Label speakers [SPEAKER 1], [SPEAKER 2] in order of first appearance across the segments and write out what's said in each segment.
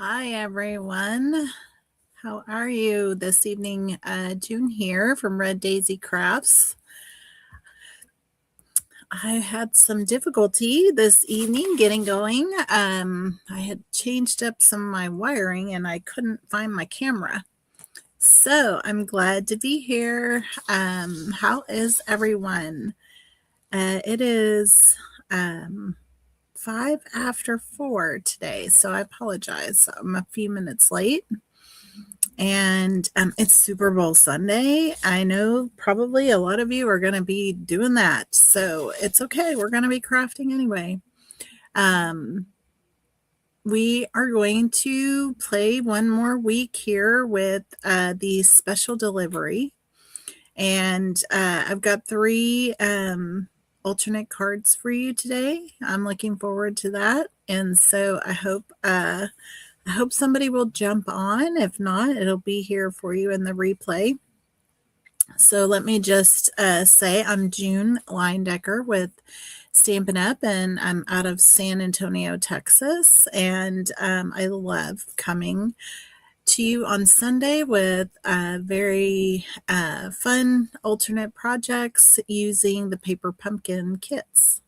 [SPEAKER 1] Hi, everyone. How are you this evening? June here from Red Daisy Crafts. I had some difficulty this evening getting going. I had changed up some of my wiring and I couldn't find my camera. So I'm glad to be here. How is everyone? It is 5 after 4 today, so I apologize. I'm a few minutes late. And it's Super Bowl Sunday. I know probably a lot of you are going to be doing that. So it's okay. We're going to be crafting anyway. We are going to play one more week here with the special delivery. And I've got 3 alternate cards for you today. I'm looking forward to that. And so I hope somebody will jump on. If not, it'll be here for you in the replay. So let me just say I'm June Leindecker with Stampin' Up, and I'm out of San Antonio, Texas. And I love coming to you on Sunday with very fun alternate projects using the paper pumpkin kits.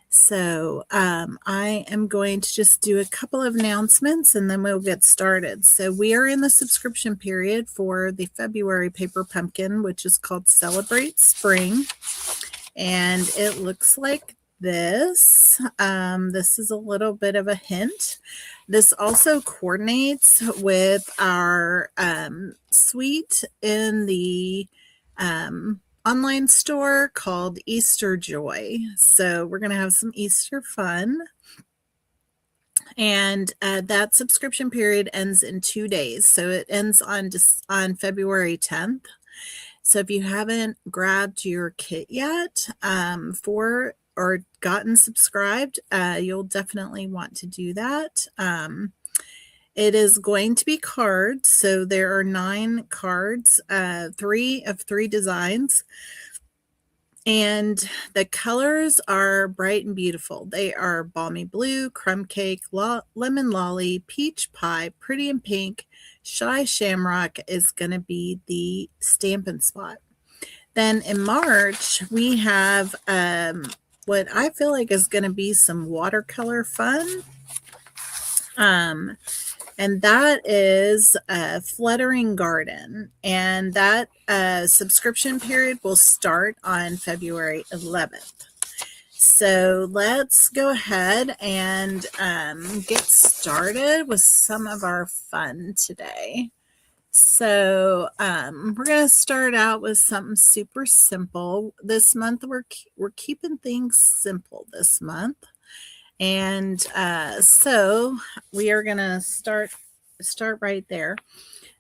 [SPEAKER 1] So I am going to just do a couple of announcements and then we'll get started. So we are in the subscription period for the February paper pumpkin, which is called Celebrate Spring. And it looks like this. This is a little bit of a hint. This also coordinates with our suite in the online store called Easter Joy. So we're going to have some Easter fun. And that subscription period ends in 2 days. So it ends on February 10th. So if you haven't grabbed your kit yet or gotten subscribed, you'll definitely want to do that. It is going to be cards. So there are 9 cards, 3 of 3 designs. And the colors are bright and beautiful. They are balmy blue, crumb cake, lemon lolly, peach pie, pretty and pink. Shy shamrock is going to be the Stampin' Spot. Then in March, we have what I feel like is going to be some watercolor fun. And that is Fluttering Garden. And that subscription period will start on February 11th. So let's go ahead and get started with some of our fun today. So we're going to start out with something super simple. This month, we're keeping things simple this month. And so we are going to start right there.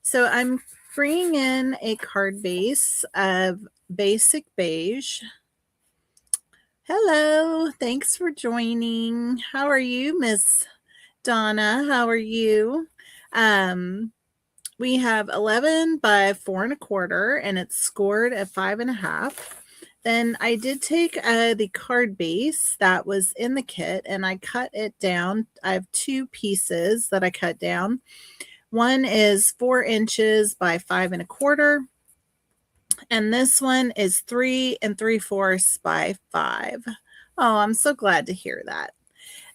[SPEAKER 1] So I'm bringing in a card base of Basic Beige. Hello, thanks for joining. How are you, Miss Donna? How are you? We have 11 by 4 1/4, and it's scored at 5 1/2. Then I did take the card base that was in the kit and I cut it down. I have 2 pieces that I cut down. One is 4 inches by 5 1/4. And this one is 3 3/4 by 5. Oh, I'm so glad to hear that.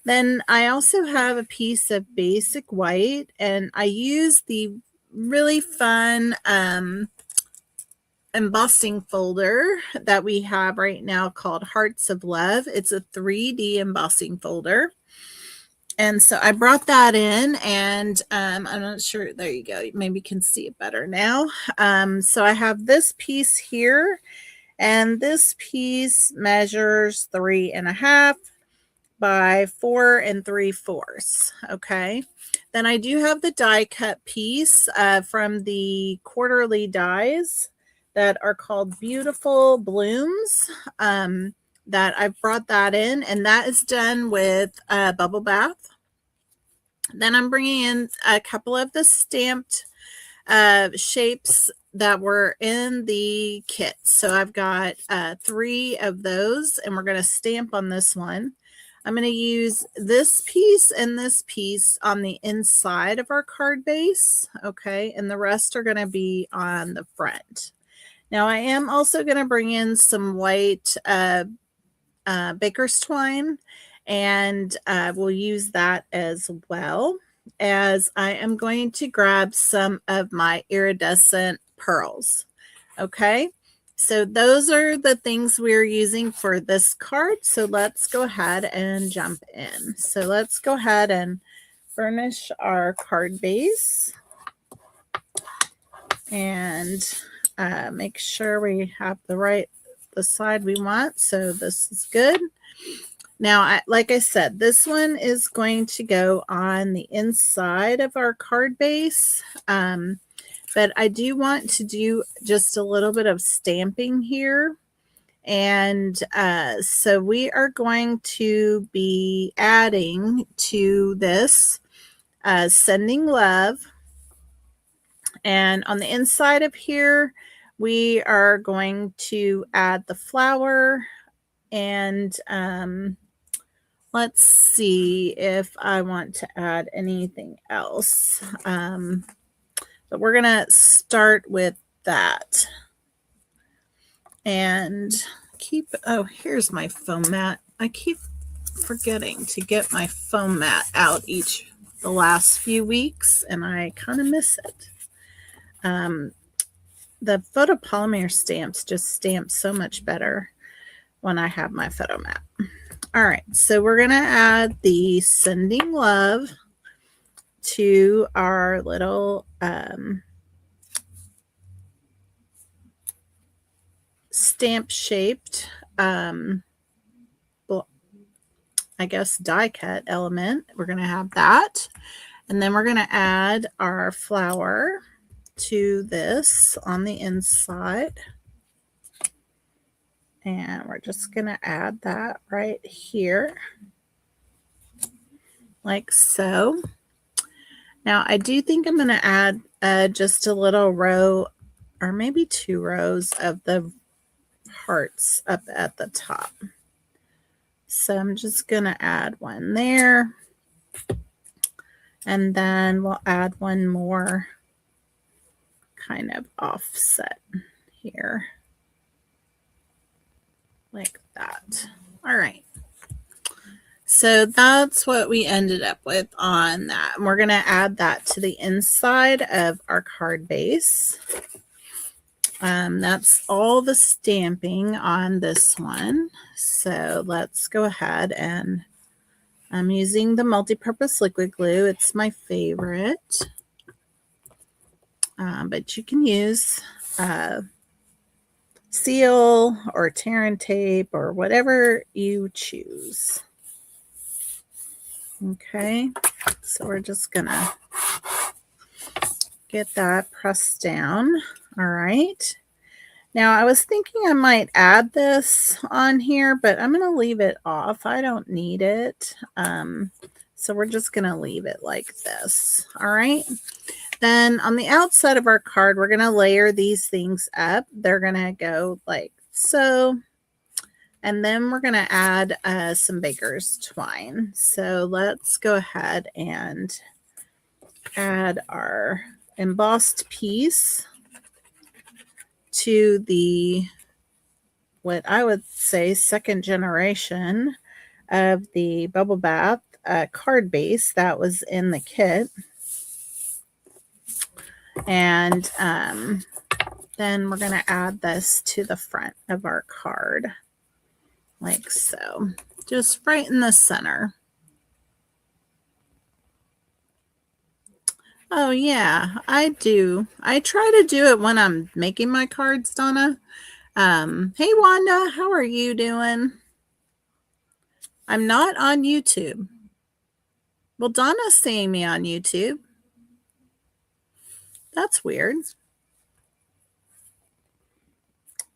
[SPEAKER 1] Then I also have a piece of basic white, and I use the really fun embossing folder that we have right now called Hearts of Love. It's a 3D embossing folder. And so I brought that in, and I'm not sure. There you go. Maybe you can see it better now. So I have this piece here, and this piece measures 3 1/2 by 4 3/4. Okay. Then I do have the die cut piece from the quarterly dies that are called Beautiful Blooms. That I've brought that in, and that is done with Bubble Bath. Then I'm bringing in a couple of the stamped shapes that were in the kit. So I've got 3 of those, and we're going to stamp on this one. I'm going to use this piece and this piece on the inside of our card base, okay, and the rest are going to be on the front. Now I am also going to bring in some white baker's twine, and we'll use that as well, as I am going to grab some of my iridescent pearls. Okay, so those are the things we're using for this card. So let's go ahead and jump in. So let's go ahead and burnish our card base and make sure we have the side we want. So this is good. Now, like I said, this one is going to go on the inside of our card base. But I do want to do just a little bit of stamping here. And so we are going to be adding to this Sending Love. And on the inside of here, we are going to add the flower. And let's see if I want to add anything else. But we're going to start with that. And here's my foam mat. I keep forgetting to get my foam mat out the last few weeks, and I kind of miss it. The photopolymer stamps just stamp so much better when I have my photo mat. All right, so we're going to add the Sending Love to our little stamp shaped I guess die cut element. We're going to have that, and then we're going to add our flower to this on the inside, and we're just going to add that right here like so. Now I do think I'm going to add just a little row or maybe 2 rows of the hearts up at the top. So I'm just going to add one there, and then we'll add one more kind of offset here like that. All right. So that's what we ended up with on that. And we're going to add that to the inside of our card base. That's all the stamping on this one. So let's go ahead, and I'm using the multi-purpose liquid glue. It's my favorite. But you can use seal or tear and tape or whatever you choose. Okay, so we're just gonna get that pressed down. All right. Now I was thinking I might add this on here, but I'm going to leave it off. I don't need it. So we're just going to leave it like this. All right. Then on the outside of our card, we're going to layer these things up. They're going to go like so. And then we're going to add some baker's twine. So let's go ahead and add our embossed piece to the, what I would say, second generation of the Bubble Bath card base that was in the kit. And then we're going to add this to the front of our card like so, just right in the center. Oh yeah, I do. I try to do it when I'm making my cards, Donna. Hey Wanda, how are you doing? I'm not on YouTube. Well, Donna's seeing me on YouTube. That's weird.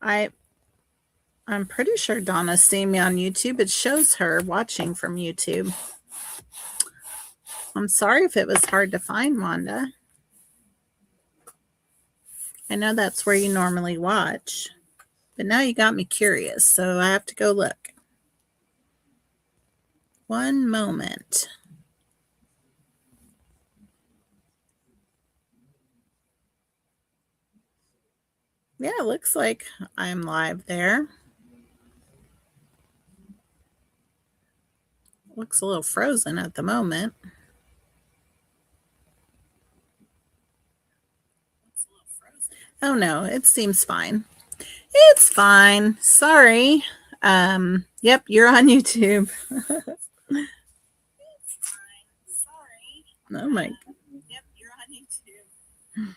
[SPEAKER 1] I'm pretty sure Donna's seeing me on YouTube. It shows her watching from YouTube. I'm sorry if it was hard to find, Wanda. I know that's where you normally watch, but now you got me curious, so I have to go look. one moment. Yeah, it looks like I'm live there. Looks a little frozen at the moment. Oh no, it seems fine. It's fine. Sorry. Yep, you're on YouTube. Oh my. Yep, you're on YouTube.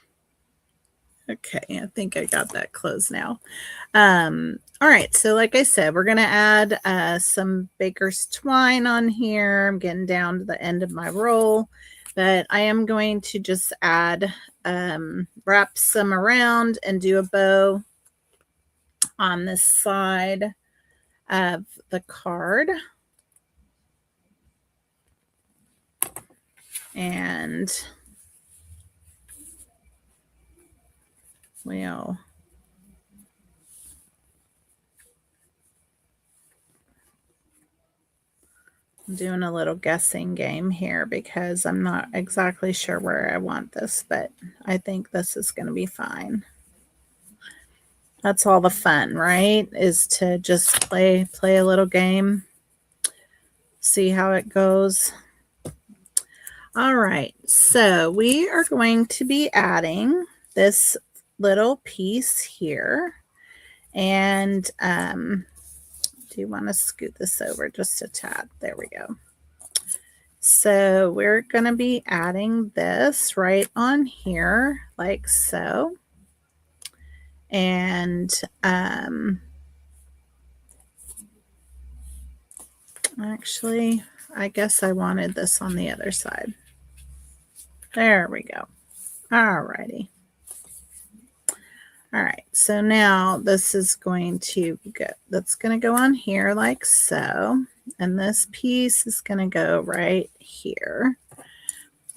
[SPEAKER 1] Okay, I think I got that closed now. All right, so like I said, we're going to add some baker's twine on here. I'm getting down to the end of my roll, but I am going to just add, wrap some around and do a bow on this side of the card. And we'll I'm doing a little guessing game here because I'm not exactly sure where I want this, but I think this is going to be fine. That's all the fun, right? Is to just play a little game, see how it goes. All right, so we are going to be adding this little piece here. And do you want to scoot this over just a tad? There we go. So we're going to be adding this right on here like so. And actually, I guess I wanted this on the other side. There we go. All righty. All right, so now this is going to go, that's going to go on here like so. And this piece is going to go right here.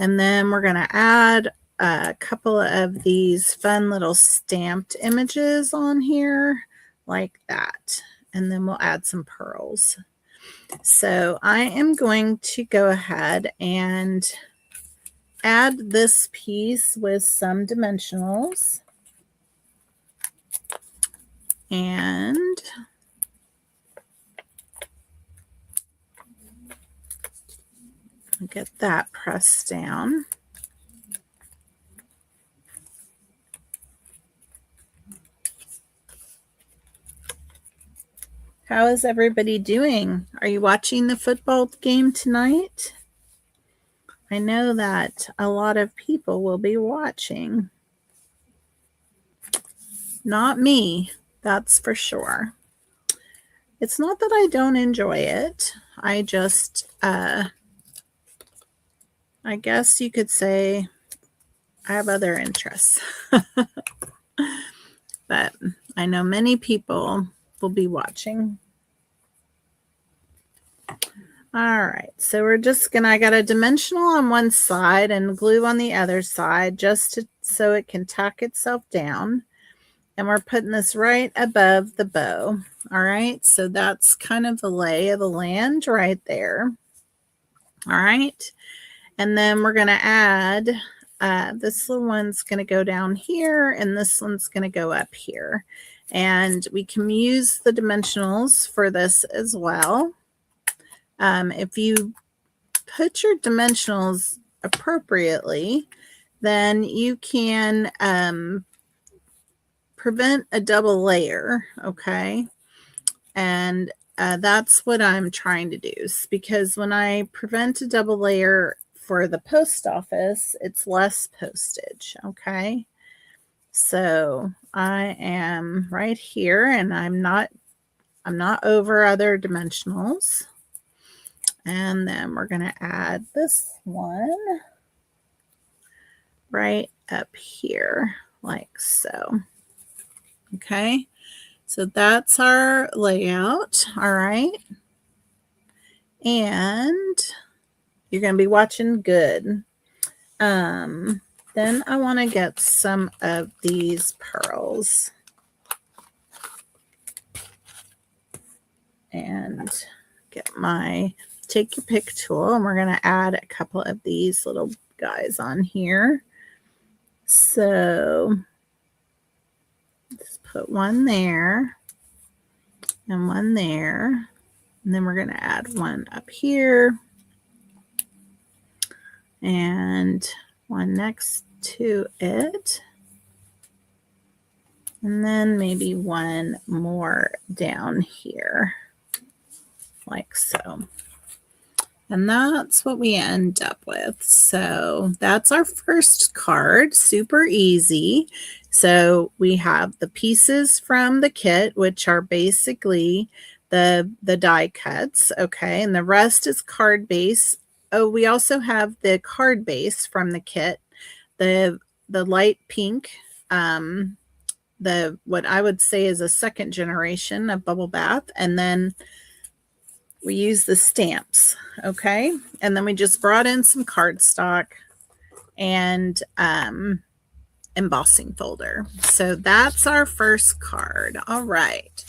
[SPEAKER 1] And then we're going to add a couple of these fun little stamped images on here like that. And then we'll add some pearls. So I am going to go ahead and add this piece with some dimensionals. And get that pressed down. How is everybody doing? Are you watching the football game tonight? I know that a lot of people will be watching. Not me, that's for sure. It's not that I don't enjoy it. I just, I guess you could say I have other interests. But I know many people will be watching. All right, so we're just gonna, I got a dimensional on one side and glue on the other side just so it can tack itself down. And we're putting this right above the bow. All right, so that's kind of the lay of the land right there. All right, and then we're gonna add, this little one's gonna go down here and this one's gonna go up here. And we can use the dimensionals for this as well. If you put your dimensionals appropriately, then you can prevent a double layer, okay? And that's what I'm trying to do, because when I prevent a double layer for the post office, it's less postage, okay? So I am right here and I'm not over other dimensionals. And then we're going to add this one right up here like so. Okay, so that's our layout. All right. And you're going to be watching good. Then I want to get some of these pearls. And get my take your pick tool, and we're going to add a couple of these little guys on here. So let's put one there and one there. And then we're going to add one up here and one next to it. And then maybe one more down here, like so. And that's what we end up with. So that's our first card, super easy. So we have the pieces from the kit, which are basically the die cuts, okay? And the rest is card base. Oh, we also have the card base from the kit, the light pink, what I would say is a second generation of Bubble Bath, and then we use the stamps, okay? And then we just brought in some cardstock and embossing folder. So that's our first card. All right.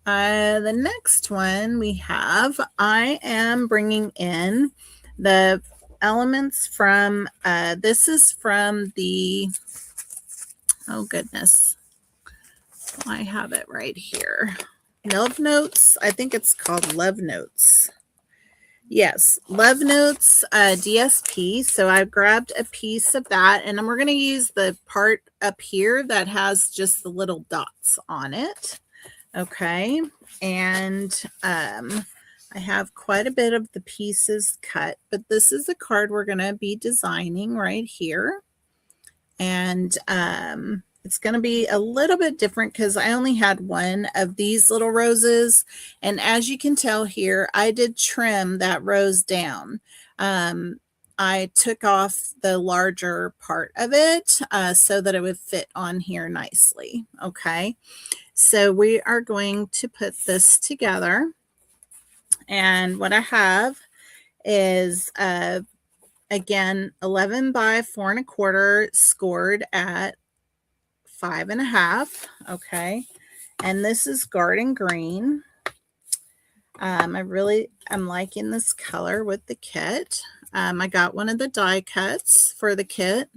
[SPEAKER 1] The next one we have, I am bringing in the elements from, this is from the, oh goodness, I have it right here. Love Notes. I think it's called Love Notes. Yes, Love Notes DSP. So I grabbed a piece of that, and we're going to use the part up here that has just the little dots on it. Okay, and I have quite a bit of the pieces cut, but this is a card we're going to be designing right here. And it's going to be a little bit different because I only had one of these little roses. And as you can tell here, I did trim that rose down. I took off the larger part of it so that it would fit on here nicely. Okay, so we are going to put this together. And what I have is, again, 11 by 4 1/4 scored at 5 1/2. Okay. And this is garden green. I really am liking this color with the kit. I got one of the die cuts for the kit.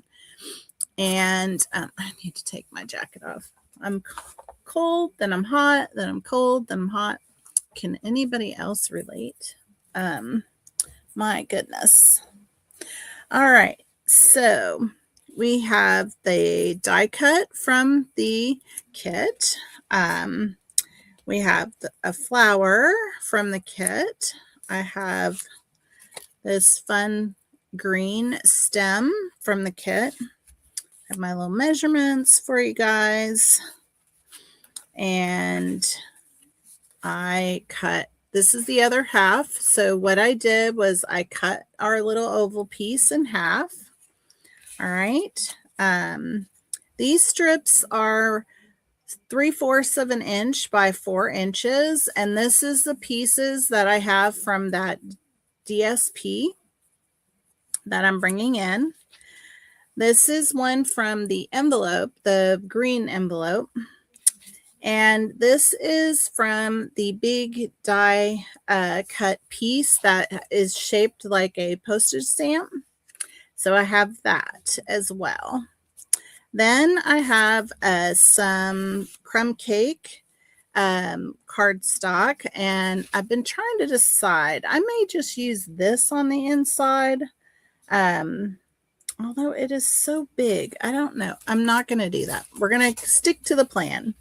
[SPEAKER 1] And I need to take my jacket off. I'm cold, then I'm hot, then I'm cold, then I'm hot. Can anybody else relate? My goodness. All right. So we have the die cut from the kit. We have a flower from the kit. I have this fun green stem from the kit. I have my little measurements for you guys. And I cut, this is the other half. So what I did was I cut our little oval piece in half. All right. These strips are 3/4 of an inch by 4 inches. And this is the pieces that I have from that DSP that I'm bringing in. This is one from the envelope, the green envelope. And this is from the big die cut piece that is shaped like a postage stamp. So I have that as well. Then I have some crumb cake cardstock, and I've been trying to decide. I may just use this on the inside, although it is so big. I don't know. I'm not going to do that. We're going to stick to the plan.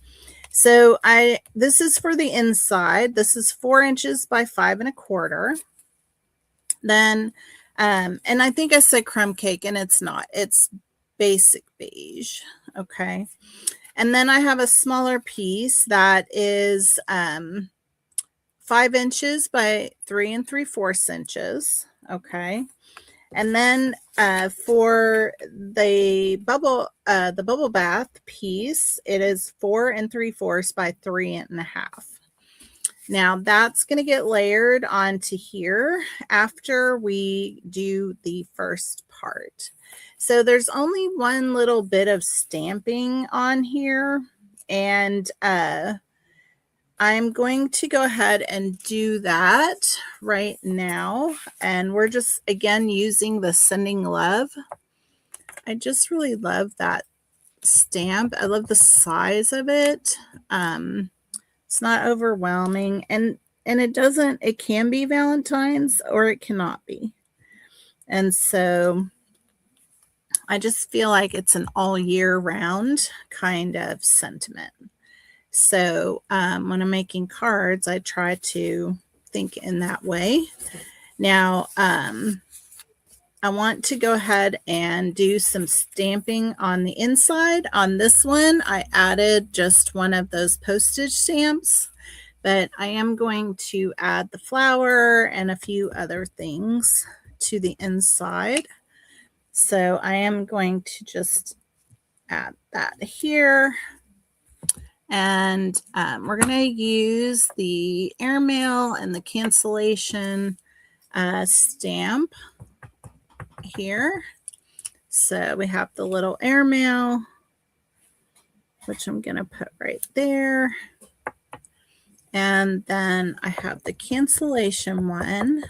[SPEAKER 1] So this is for the inside. This is 4 inches by 5 1/4. Then, and I think I said crumb cake, and it's not. It's basic beige. Okay. And then I have a smaller piece that is 5 inches by 3 3/4 inches. Okay. And then for the bubble bath piece, it is 4 3/4 by 3 1/2. Now that's going to get layered onto here after we do the first part. So there's only one little bit of stamping on here, and I'm going to go ahead and do that right now. And we're just, again, using the Sending Love. I just really love that stamp. I love the size of it. It's not overwhelming. And it can be Valentine's or it cannot be. And so I just feel like it's an all year round kind of sentiment. So when I'm making cards, I try to think in that way. Now, I want to go ahead and do some stamping on the inside. On this one, I added just one of those postage stamps, but I am going to add the flower and a few other things to the inside. So I am going to just add that here. And we're going to use the airmail and the cancellation stamp here. So we have the little airmail, which I'm going to put right there. And then I have the cancellation one.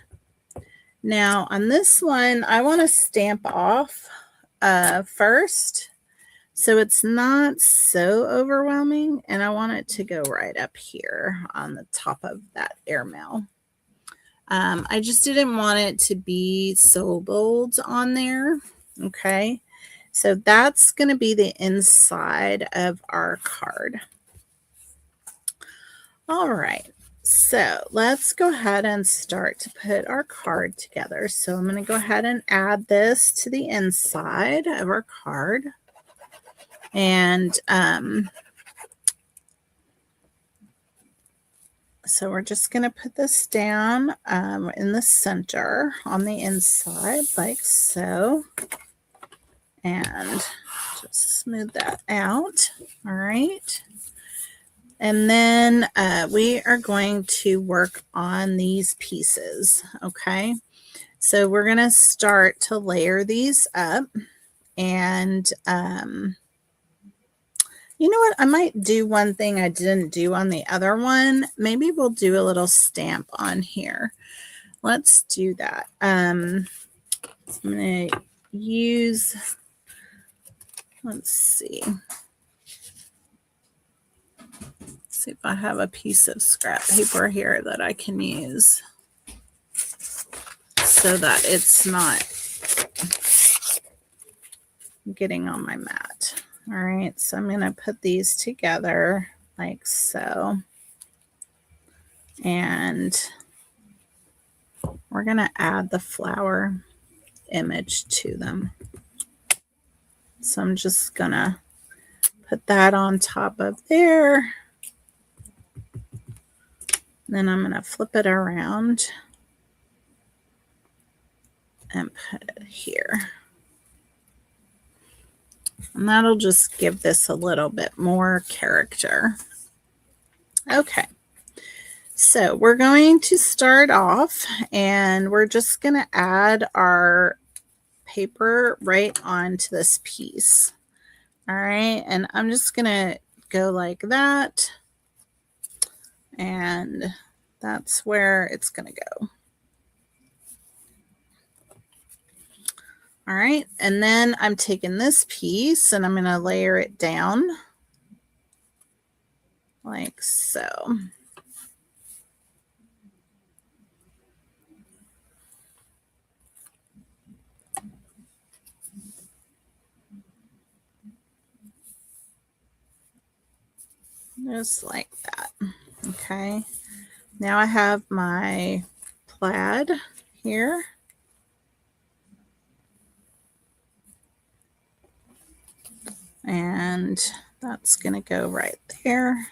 [SPEAKER 1] Now on this one, I want to stamp off first, so it's not so overwhelming, and I want it to go right up here on the top of that airmail. I just didn't want it to be so bold on there. Okay, so that's going to be the inside of our card. All right, so let's go ahead and start to put our card together. So I'm going to go ahead and add this to the inside of our card. And so we're just going to put this down in the center on the inside like so. And just smooth that out. All right. And then we are going to work on these pieces. Okay. So we're going to start to layer these up. And you know what? I might do one thing I didn't do on the other one. Maybe we'll do a little stamp on here. Let's do that. I'm going to use, let's see if I have a piece of scrap paper here that I can use so that it's not getting on my mat. All right, so I'm going to put these together like so. And we're going to add the flower image to them. So I'm just going to put that on top of there. Then I'm going to flip it around and put it here. And that'll just give this a little bit more character. Okay. So we're going to start off and we're just going to add our paper right onto this piece. All right. And I'm just going to go like that. And that's where it's going to go. All right. And then I'm taking this piece and I'm going to layer it down like so. Just like that. Okay. Now I have my plaid here. And that's going to go right there.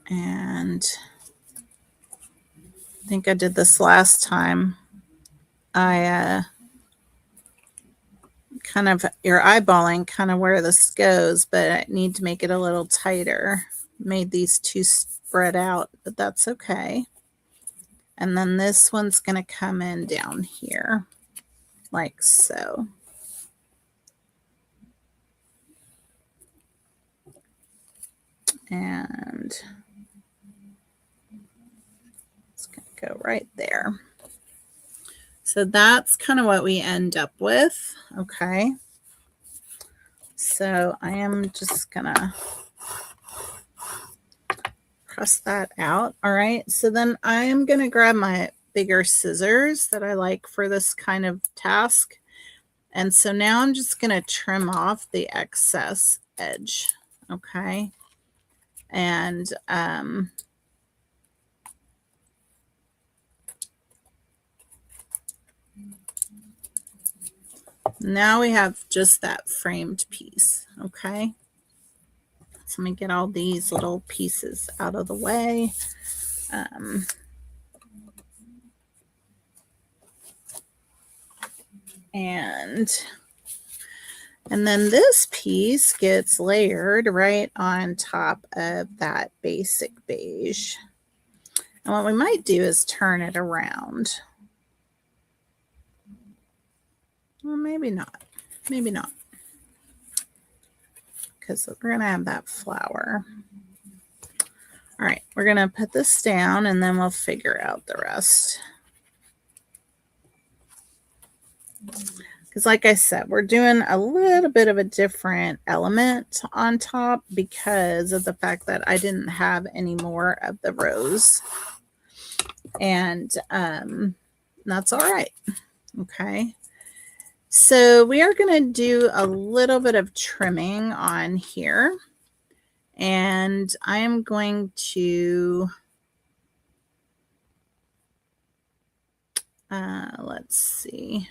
[SPEAKER 1] And I think I did this last time. I kind of, you're eyeballing kind of where this goes, but I need to make it a little tighter. Made these two spread out, but that's okay. And then this one's going to come in down here like so. And it's going to go right there. So that's kind of what we end up with. Okay. So I am just going to press that out. All right. So then I'm going to grab my bigger scissors that I like for this kind of task. And so now I'm just going to trim off the excess edge. Okay. And now we have just that framed piece. Okay. So let me get all these little pieces out of the way. And then this piece gets layered right on top of that basic beige. And what we might do is turn it around. Well, maybe not. Maybe not. Because we're going to have that flower. All right, we're going to put this down and then we'll figure out the rest. Because like I said, we're doing a little bit of a different element on top because of the fact that I didn't have any more of the rose. And that's all right. Okay. So we are going to do a little bit of trimming on here. And I am going to, let's see.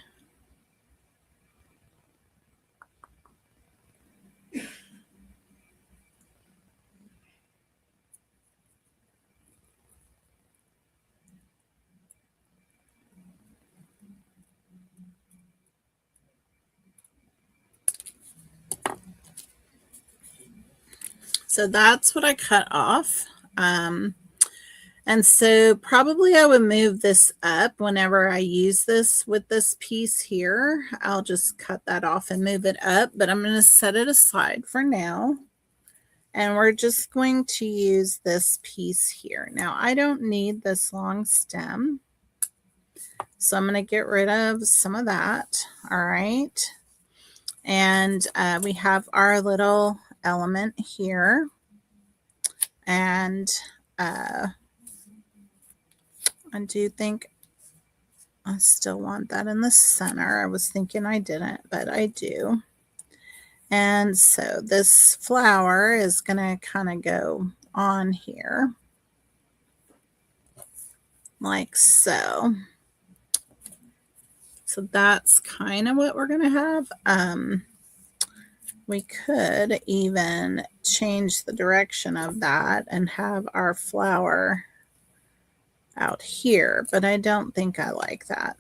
[SPEAKER 1] So that's what I cut off. And so probably I would move this up whenever I use this with this piece here. I'll just cut that off and move it up, but I'm going to set it aside for now. And we're just going to use this piece here. Now I don't need this long stem. So I'm going to get rid of some of that. All right. And we have our little element here. And I do think I still want that in the center. I was thinking I didn't, but I do. And so this flower is going to kind of go on here like so. So that's kind of what we're going to have. We could even change the direction of that and have our flower out here, but I don't think I like that.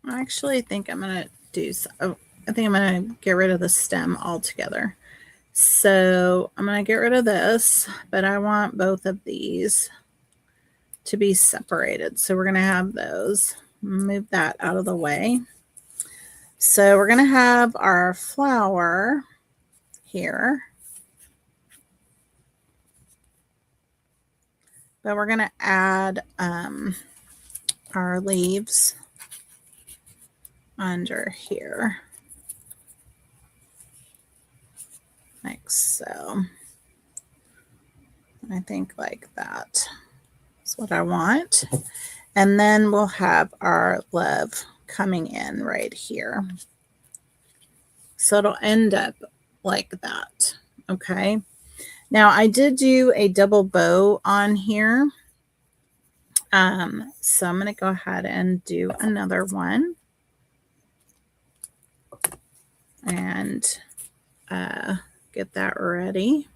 [SPEAKER 1] I actually think I'm going to do so. Oh, I think I'm going to get rid of the stem altogether. So I'm going to get rid of this, but I want both of these to be separated. So we're going to have those. Move that out of the way. So we're going to have our flower here. But we're going to add our leaves under here. Like so. I think like that. That's what I want. And then we'll have our love coming in right here. So it'll end up like that. Okay. Now I did do a double bow on here. So I'm going to go ahead and do another one. And get that ready.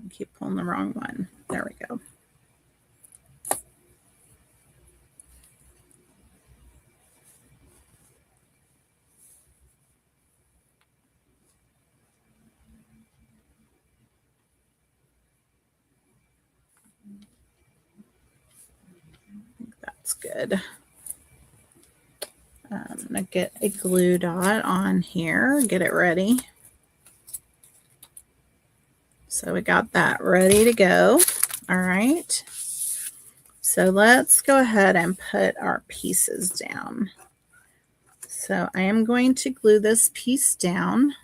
[SPEAKER 1] I keep pulling the wrong one. There we go. That's good. I'm going to get a glue dot on here, get it ready. So we got that ready to go. All right. So let's go ahead and put our pieces down. So I am going to glue this piece down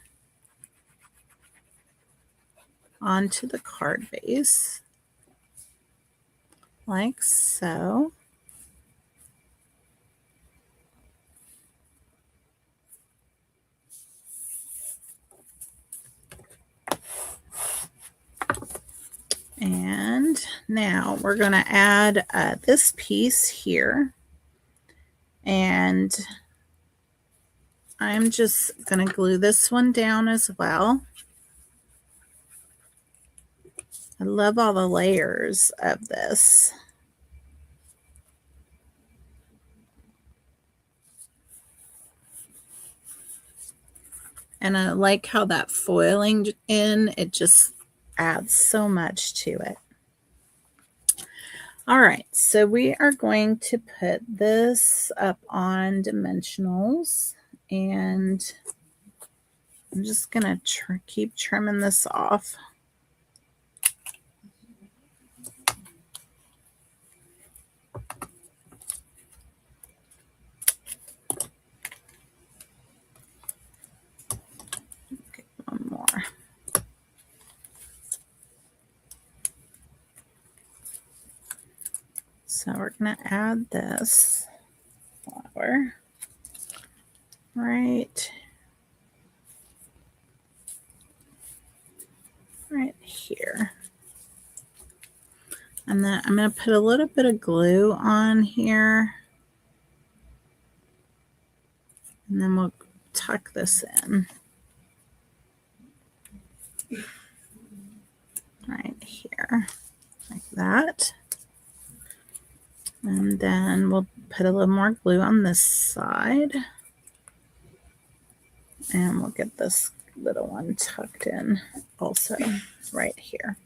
[SPEAKER 1] onto the card base, like so. And now we're going to add this piece here. And I'm just going to glue this one down as well. I love all the layers of this. And I like how that foiling in, it just adds so much to it. All right, so we are going to put this up on dimensionals, and I'm just going to keep trimming this off. Okay, one more. So we're going to add this flower right here. And then I'm going to put a little bit of glue on here. And then we'll tuck this in. Right here, like that. And then we'll put a little more glue on this side. And we'll get this little one tucked in also right here.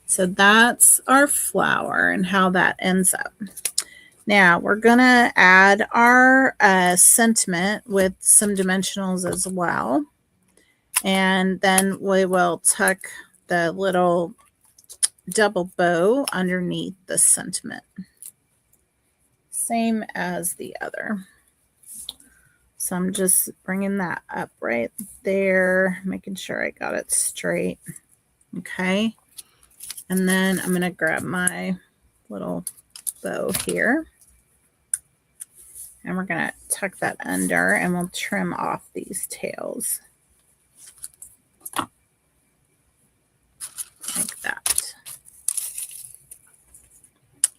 [SPEAKER 1] So that's our flower and how that ends up. Now we're going to add our sentiment with some dimensionals as well. And then we will tuck the little double bow underneath the sentiment. Same as the other. So I'm just bringing that up right there, making sure I got it straight. Okay. And then I'm going to grab my little bow here. And we're going to tuck that under, and we'll trim off these tails. Like that.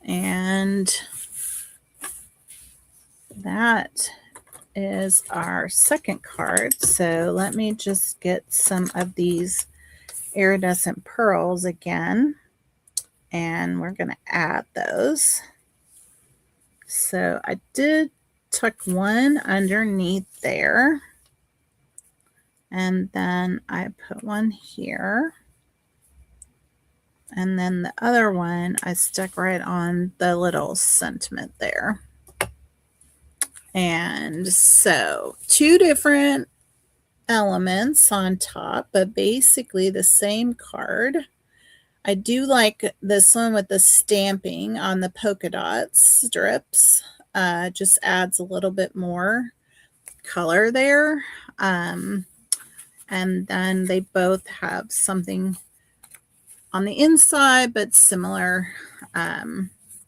[SPEAKER 1] And that is our second card. So let me just get some of these iridescent pearls again, and we're going to add those. So I did tuck one underneath there, and then I put one here, and then the other one I stuck right on the little sentiment there. And so two different elements on top, but basically the same card. I do like this one with the stamping on the polka dot strips. Just adds a little bit more color there. And then they both have something on the inside, but similar.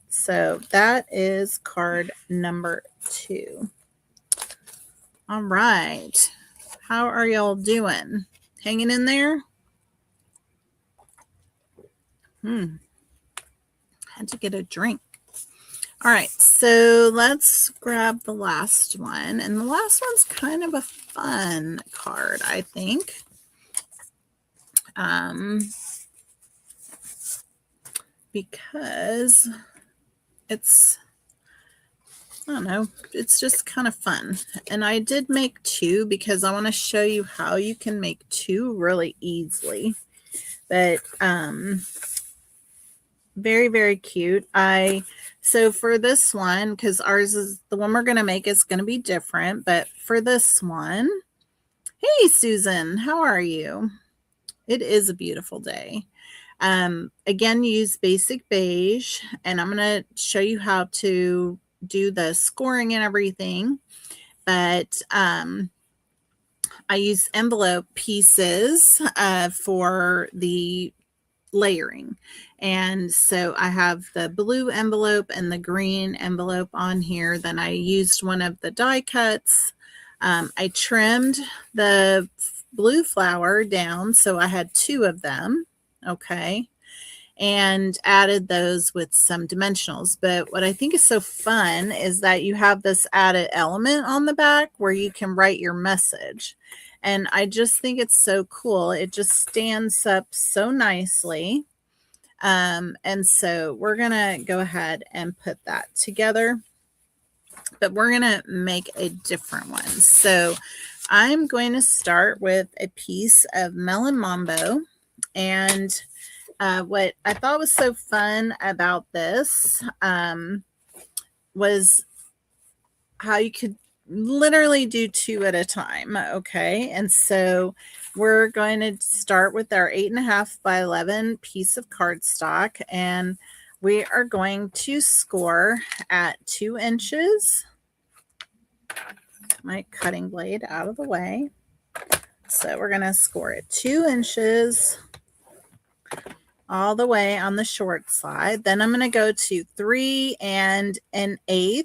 [SPEAKER 1] So that is card number 2. All right. How are y'all doing? Hanging in there? Had to get a drink. All right, so let's grab the last one. And the last one's kind of a fun card, I think. Because it's, I don't know, it's just kind of fun. And I did make 2 because I want to show you how you can make 2 really easily. But Very, very cute. So for this one, because ours is the one we're going to make is going to be different, but for this one, hey, Susan, how are you? It is a beautiful day. Again, use basic beige, and I'm going to show you how to do the scoring and everything. But I use envelope pieces for the layering. And so I have the blue envelope and the green envelope on here. Then I used one of the die cuts. I trimmed the blue flower down, so I had two of them. Okay. And added those with some dimensionals. But what I think is so fun is that you have this added element on the back where you can write your message. And I just think it's so cool. It just stands up so nicely. And so we're going to go ahead and put that together. But we're going to make a different one. So I'm going to start with a piece of Melon Mambo. And what I thought was so fun about this was how you could literally do two at a time. Okay. And so we're going to start with our 8.5 by 11 piece of cardstock, and we are going to score at 2 inches. My cutting blade out of the way. So we're going to score at 2 inches all the way on the short side. Then I'm going to go to 3 1/8.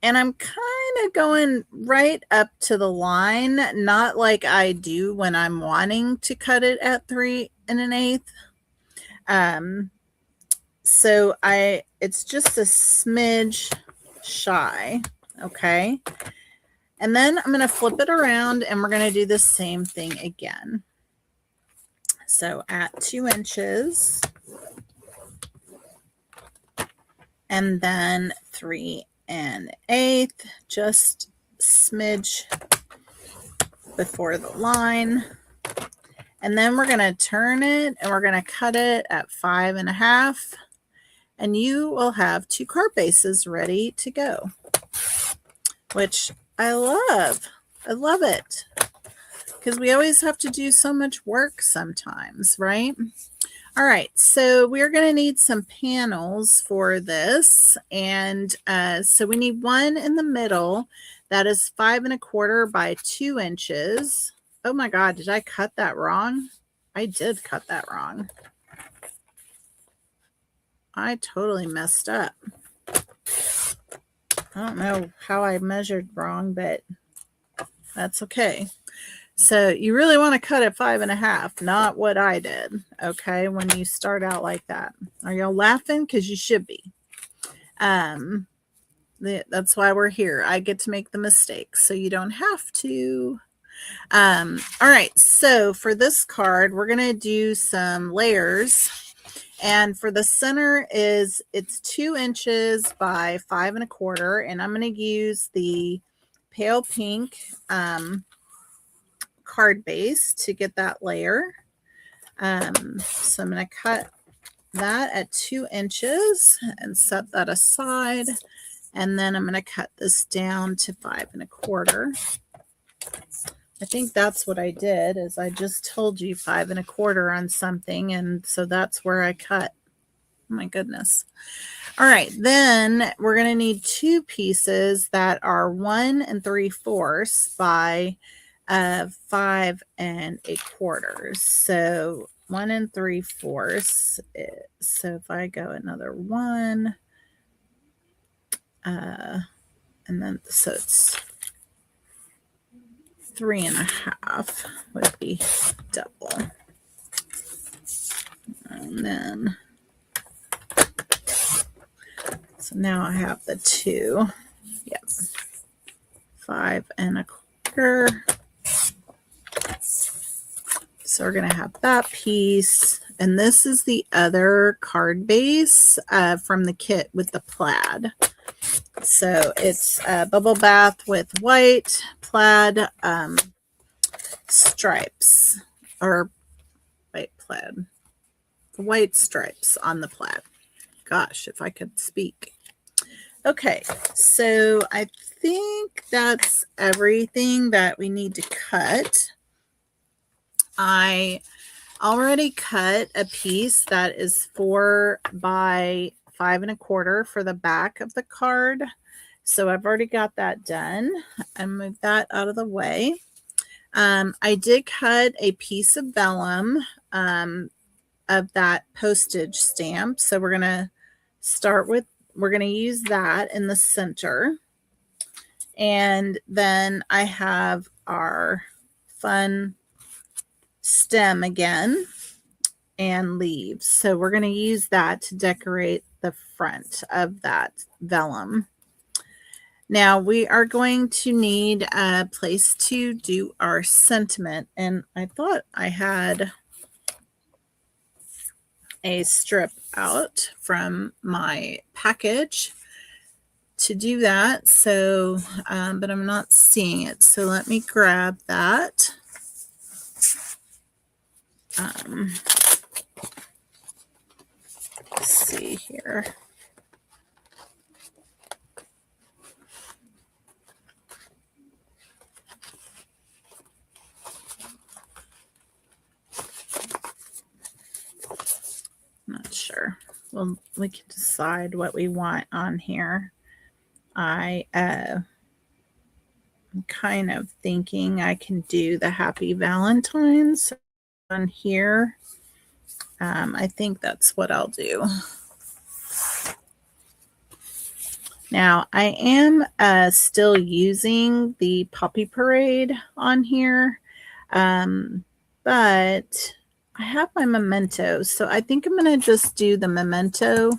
[SPEAKER 1] And I'm kind of going right up to the line, not like I do when I'm wanting to cut it at 3 1/8. So it's just a smidge shy. Okay. And then I'm going to flip it around and we're going to do the same thing again. So at 2 inches and then 3 1/8, just smidge before the line. And then we're going to turn it and we're going to cut it at 5 1/2. And you will have 2 card bases ready to go, which I love. I love it because we always have to do so much work sometimes, right? All right, so we're going to need some panels for this. And so we need one in the middle that is 5 1/4 by 2 inches. Oh my God, did I cut that wrong? I did cut that wrong. I totally messed up. I don't know how I measured wrong, but that's okay. So you really want to cut it 5 1/2, not what I did. Okay. When you start out like that, are y'all laughing? Cause you should be. That's why we're here. I get to make the mistakes so you don't have to. All right. So for this card, we're going to do some layers. And for the center it's 2 inches by 5 1/4. And I'm going to use the pale pink, card base to get that layer. So I'm going to cut that at 2 inches and set that aside. And then I'm going to cut this down to 5 1/4. I think that's what I did is I just told you 5 1/4 on something. And so that's where I cut. Oh my goodness. All right. Then we're going to need 2 pieces that are 1 3/4 by 5 1/4. So 1 3/4. So if I go another 1, and then so it's 3 1/2 would be double. And then so now I have the 2. Yep. 5 1/4. So we're going to have that piece. And this is the other card base from the kit with the plaid. So it's bubble bath with white plaid stripes, or white plaid, white stripes on the plaid. Gosh, if I could speak. Okay, so I think that's everything that we need to cut. I already cut a piece that is 4 by 5 1/4 for the back of the card. So I've already got that done. I moved that out of the way. I did cut a piece of vellum of that postage stamp. So we're going to start with, we're going to use that in the center. And then I have our fun stem again and leaves. So we're going to use that to decorate the front of that vellum. Now we are going to need a place to do our sentiment. And I thought I had a strip out from my package to do that. So, but I'm not seeing it. So let me grab that. Let's see here. Not sure. Well, we can decide what we want on here. I'm kind of thinking I can do the Happy Valentine's on here. I think that's what I'll do. Now, I am still using the Poppy Parade on here, but I have my mementos, so I think I'm going to just do the memento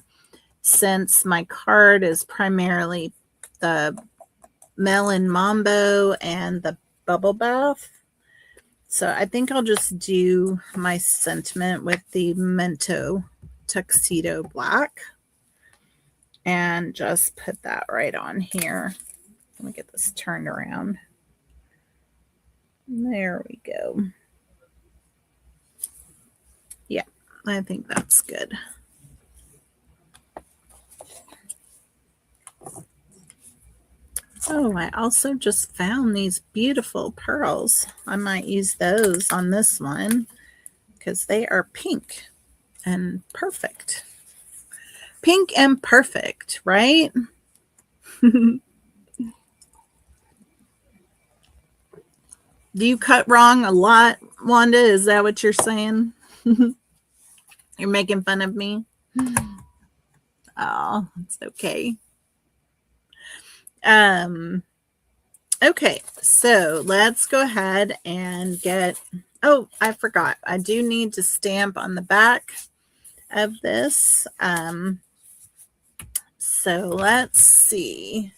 [SPEAKER 1] since my card is primarily the Melon Mambo and the Bubble Bath. So I think I'll just do my sentiment with the Memento Tuxedo Black and just put that right on here. Let me get this turned around. There we go. Yeah, I think that's good. Oh, I also just found these beautiful pearls. I might use those on this one because they are pink and perfect. Pink and perfect, right? Do you cut wrong a lot, Wanda? Is that what you're saying? You're making fun of me? Oh, it's okay. Okay, so let's go ahead and get, oh, I forgot. I do need to stamp on the back of this. So let's see.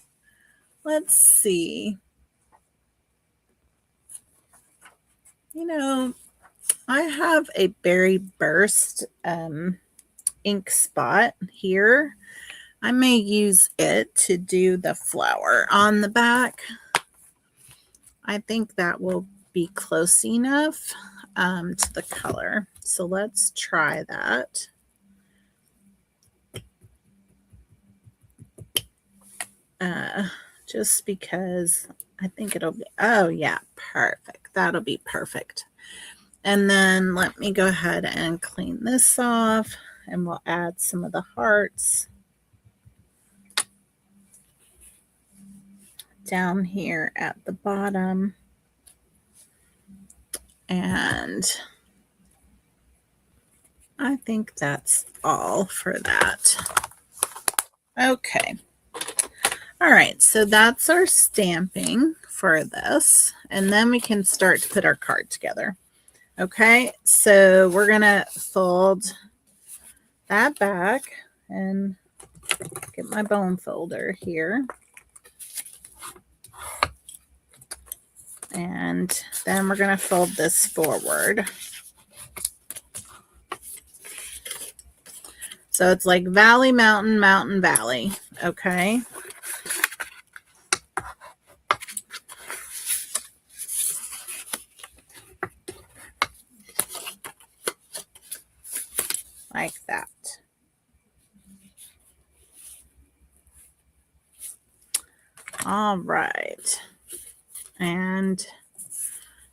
[SPEAKER 1] Let's see. You know, I have a Berry Burst ink spot here. I may use it to do the flower on the back. I think that will be close enough to the color. So let's try that. Just because I think it'll be, oh yeah, perfect. That'll be perfect. And then let me go ahead and clean this off and we'll add some of the hearts down here at the bottom. And I think that's all for that. Okay. All right, so that's our stamping for this. And then we can start to put our card together. Okay, so we're going to fold that back and get my bone folder here. And then we're going to fold this forward. So it's like valley, mountain, mountain, valley. Okay. Like that. All right. And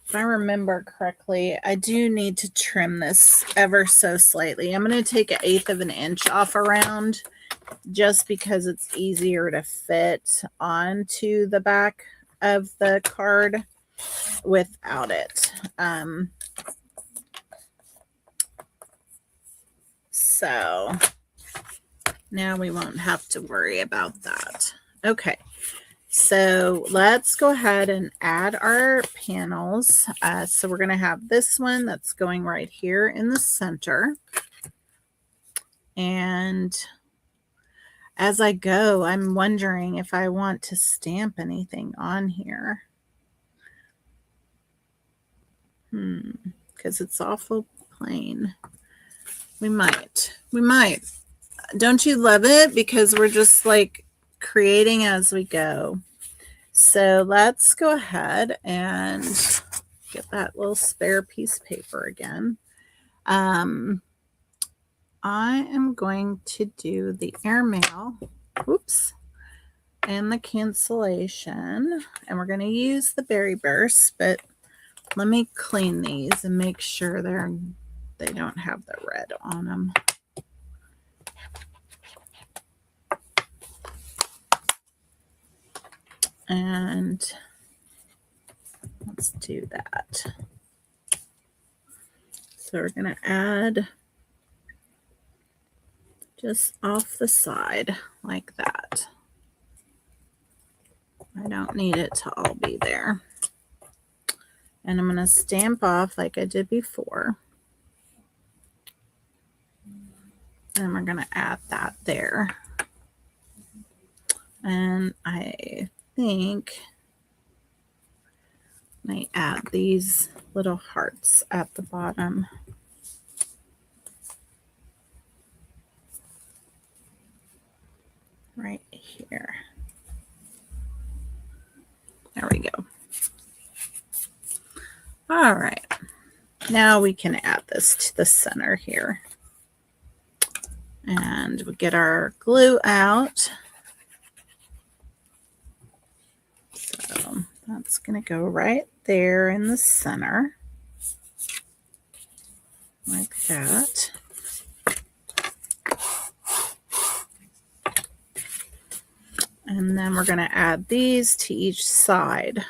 [SPEAKER 1] if I remember correctly, I do need to trim this ever so slightly. I'm going to take 1/8 of an inch off around just because it's easier to fit onto the back of the card without it. So now we won't have to worry about that. Okay. So let's go ahead and add our panels. So we're going to have this one that's going right here in the center. And as I go, I'm wondering if I want to stamp anything on here. Because it's awful plain. We might. Don't you love it? Because we're just like creating as we go. So let's go ahead and get that little spare piece of paper again. I am going to do the airmail, and the cancellation, and we're going to use the berry burst, but let me clean these and make sure they don't have the red on them. And let's do that. So we're going to add just off the side like that. I don't need it to all be there. And I'm going to stamp off like I did before. And we're going to add that there. And I think I add these little hearts at the bottom. Right here. There we go. All right. Now we can add this to the center here. And we get our glue out. So that's going to go right there in the center. Like that. And then we're going to add these to each side.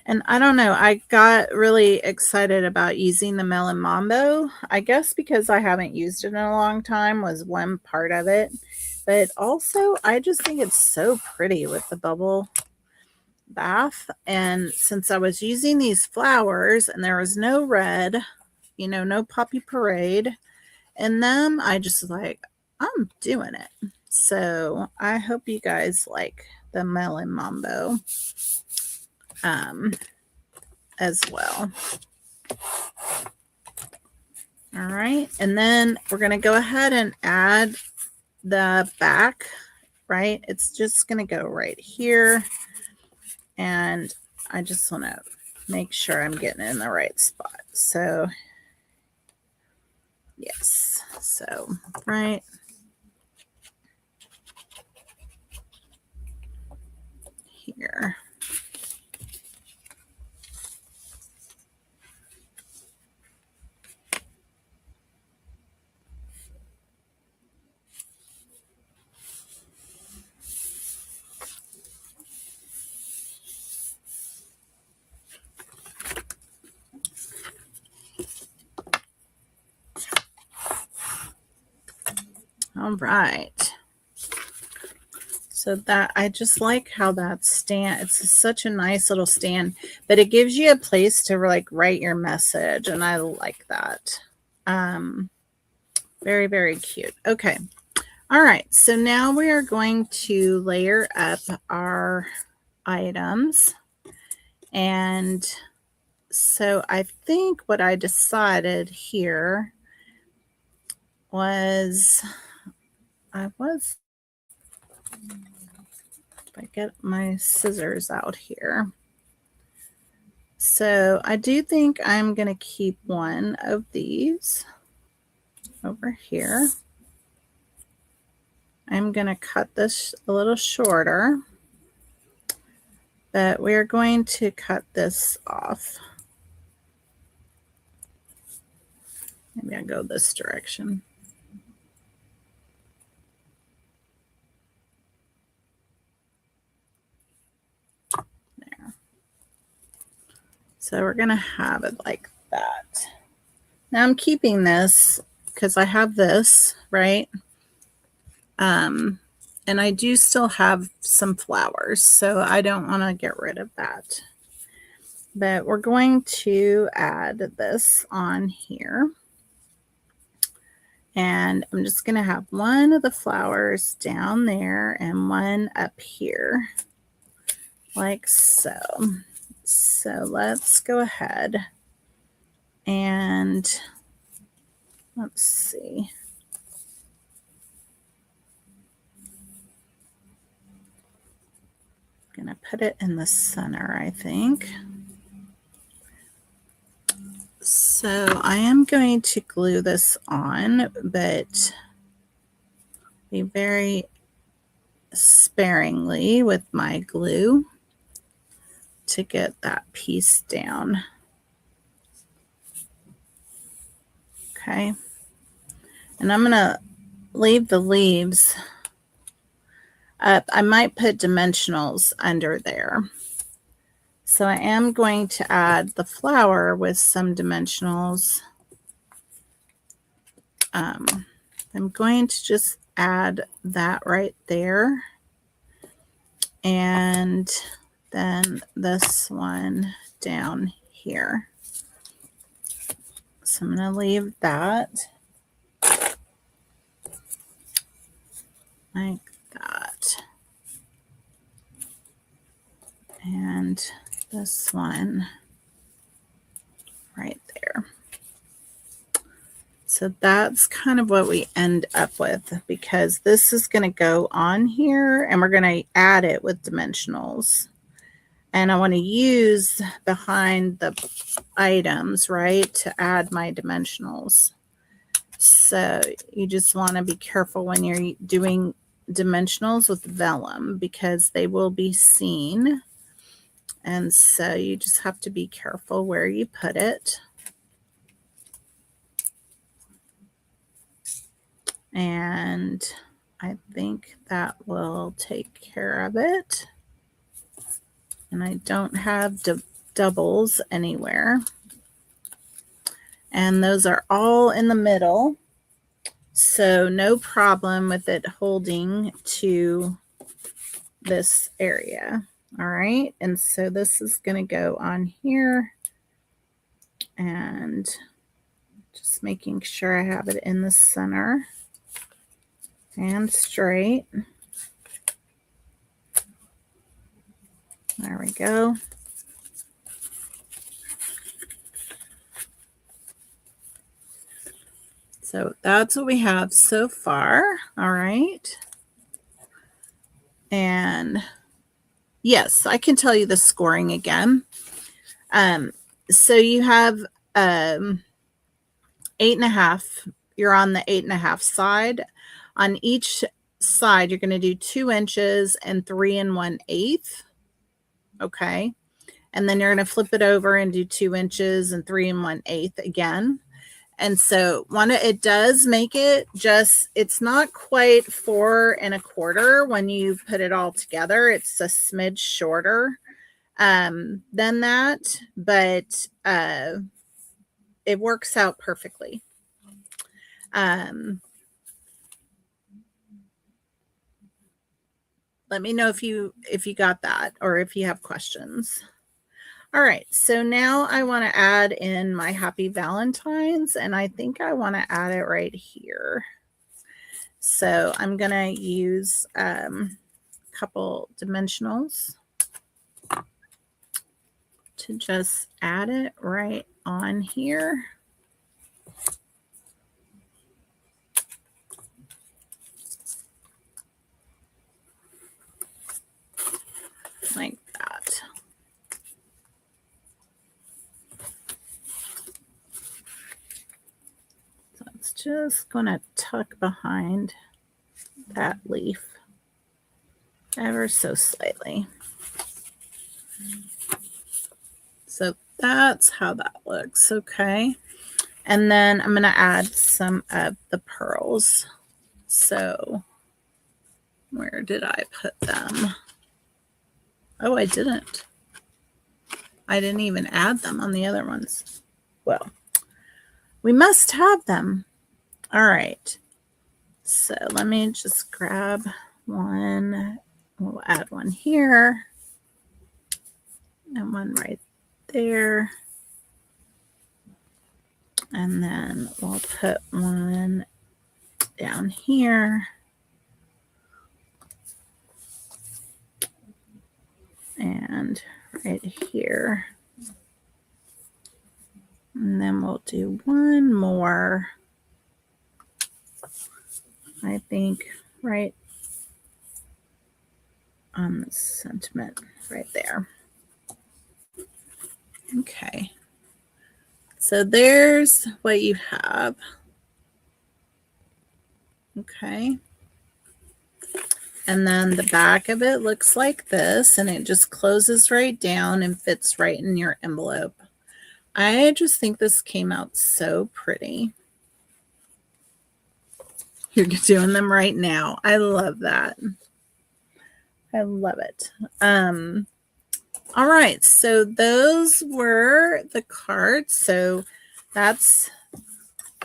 [SPEAKER 1] And I don't know, I got really excited about using the Melon Mambo. I guess because I haven't used it in a long time was one part of it. But also, I just think it's so pretty with the bubble bath. And since I was using these flowers and there was no red, no Poppy Parade in them, I just like, I'm doing it. So I hope you guys like the Melon Mambo as well. All right. And then we're going to go ahead and add the back, right? It's just going to go right here. And I just want to make sure I'm getting in the right spot. So, yes. So, right here. All right. So that I just like how that stand, it's such a nice little stand, but it gives you a place to like write your message. And I like that. Very, very cute. Okay. All right. So now we are going to layer up our items. And so I think what I decided here was if I get my scissors out here. So I do think I'm going to keep one of these over here. I'm going to cut this a little shorter. but we're going to cut this off. Maybe I'll go this direction. There. So we're going to have it like that. Now I'm keeping this because I have this, right? And I do still have some flowers, so I don't want to get rid of that. But we're going to add this on here. And I'm just going to have one of the flowers down there and one up here, like so. So let's go ahead and let's see. I'm going to put it in the center, I think. So I am going to glue this on, but be very sparingly with my glue to get that piece down. Okay. And I'm going to leave the leaves up. I might put dimensionals under there. So I am going to add the flower with some dimensionals. I'm going to just add that right there. And then this one down here. So I'm going to leave that like that. And this one right there. So that's kind of what we end up with, because this is going to go on here and we're going to add it with dimensionals. And I want to use behind the items, right, to add my dimensionals. So you just want to be careful when you're doing dimensionals with vellum, because they will be seen. And so you just have to be careful where you put it. And I think that will take care of it. And I don't have doubles anywhere. And those are all in the middle. So no problem with it holding to this area. All right. And so this is going to go on here. And just making sure I have it in the center and straight. There we go. So that's what we have so far. All right. And yes, I can tell you the scoring again. So you have 8.5. You're on the 8.5 side. On each side, you're going to do 2 inches and 3 1/8. Okay. And then you're going to flip it over and do 2 inches and 3 1/8 again. And so it does make it just, it's not quite 4 1/4 when you put it all together. It's a smidge shorter than that, but it works out perfectly. Let me know if you got that or if you have questions. All right, so now I want to add in my Happy Valentine's, and I think I want to add it right here. So I'm going to use a couple dimensionals to just add it right on here. Like that. So it's just going to tuck behind that leaf ever so slightly. So that's how that looks. Okay. And then I'm going to add some of the pearls. So where did I put them? Oh, I didn't. I didn't even add them on the other ones. Well, we must have them. All right. So let me just grab one. We'll add one here and one right there. And then we'll put one down here. And right here. And then we'll do one more, I think, right on the sentiment right there. Okay. So there's what you have. Okay. And then the back of it looks like this, and it just closes right down and fits right in your envelope. I just think this came out so pretty. You're doing them right now. I love that. I love it. All right, so those were the cards. So that's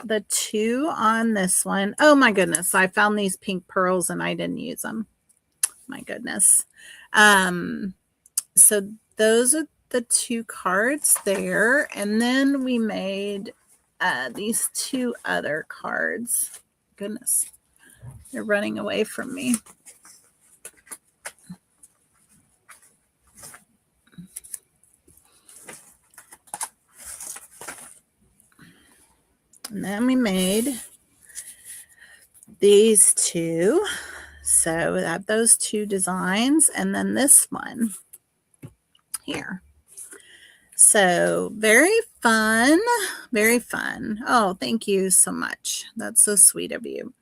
[SPEAKER 1] the 2 on this one. Oh my goodness, I found these pink pearls and I didn't use them. My goodness. So those are the 2 cards there. And then we made these 2 other cards. Goodness, they're running away from me. And then we made these 2. So we have those 2 designs, and then this one here. So very fun, very fun. Oh, thank you so much. That's so sweet of you.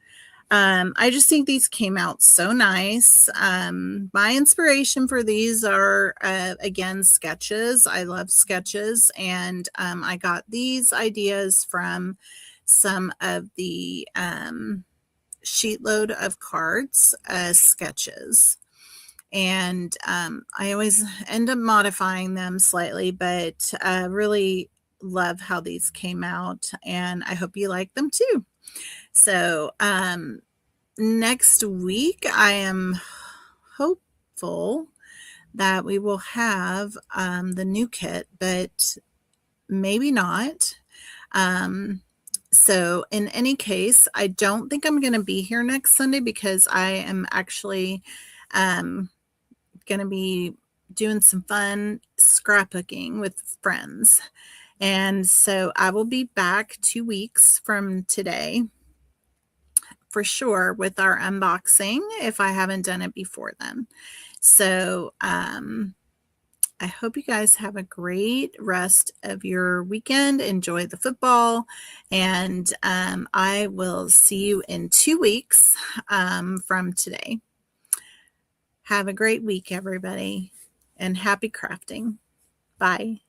[SPEAKER 1] I just think these came out so nice. My inspiration for these are, again, sketches. I love sketches, and I got these ideas from some of the sheet load of cards as sketches. And I always end up modifying them slightly, but I really love how these came out, and I hope you like them too. So next week, I am hopeful that we will have the new kit, but maybe not. So in any case, I don't think I'm going to be here next Sunday because I am actually going to be doing some fun scrapbooking with friends. And so I will be back 2 weeks from today for sure with our unboxing if I haven't done it before then. So I hope you guys have a great rest of your weekend. Enjoy the football, and I will see you in 2 weeks from today. Have a great week, everybody, and happy crafting. Bye.